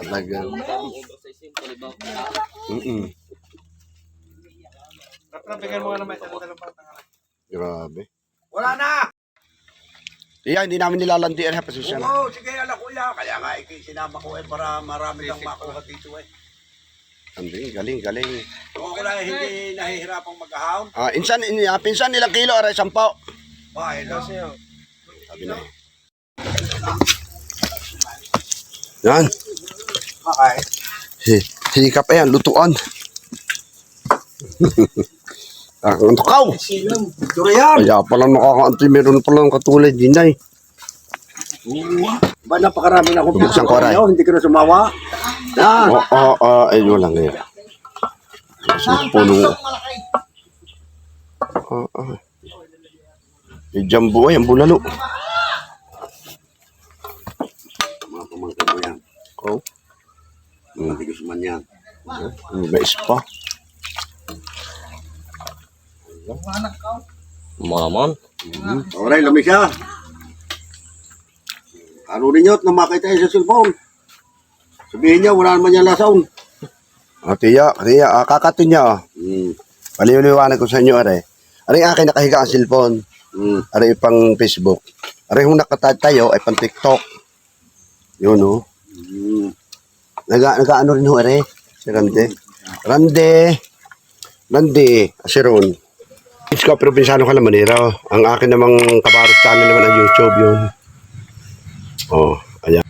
Talagang. Bigyan mo nga naman isang dalawang patang. Grabe. Wala na! Iya, hindi namin nilalandian ha, pasensya na. Oo, sige, ala kuya. Kaya nga, sinama ko para marami lang makuha dito Galing. Kung ako na hindi nahihirapang maghahon. Pinsan ilang kilo, aray, 10. Bahay na. Sabi na eh. Yan. Okay. Hikap yan, lutuan. Ang tukaw. Durian! Kaya pala nakakaantay, meron pala ng katulad din ay. Ba napakarami na akong Bubuksan ko, aray. Hindi ko na sumawa. Ayun lang ngayon. Punong. Yung jumbo ay, ang bulalo. Mga pamangkin mo yan. Oh. Matigas man yan. May spa. Maman. Alright, lamig siya. Ano rin yun, na makita tayo sa cellphone. Sabihin niya, wala naman niya lasaon. Tiya, kakatin niya. Paliwaliwanag ko sa inyo, are. Are akin nakahiga ang cellphone. Are pang Facebook. Are kung nakatayo ay pang TikTok. Yun, oh. Nag-ano rin ho, are. Si Rande. Asiron. It's ko, probinsano ka naman, Manira. Ang akin namang kabarot channel naman ang YouTube yun. Oh, ayan.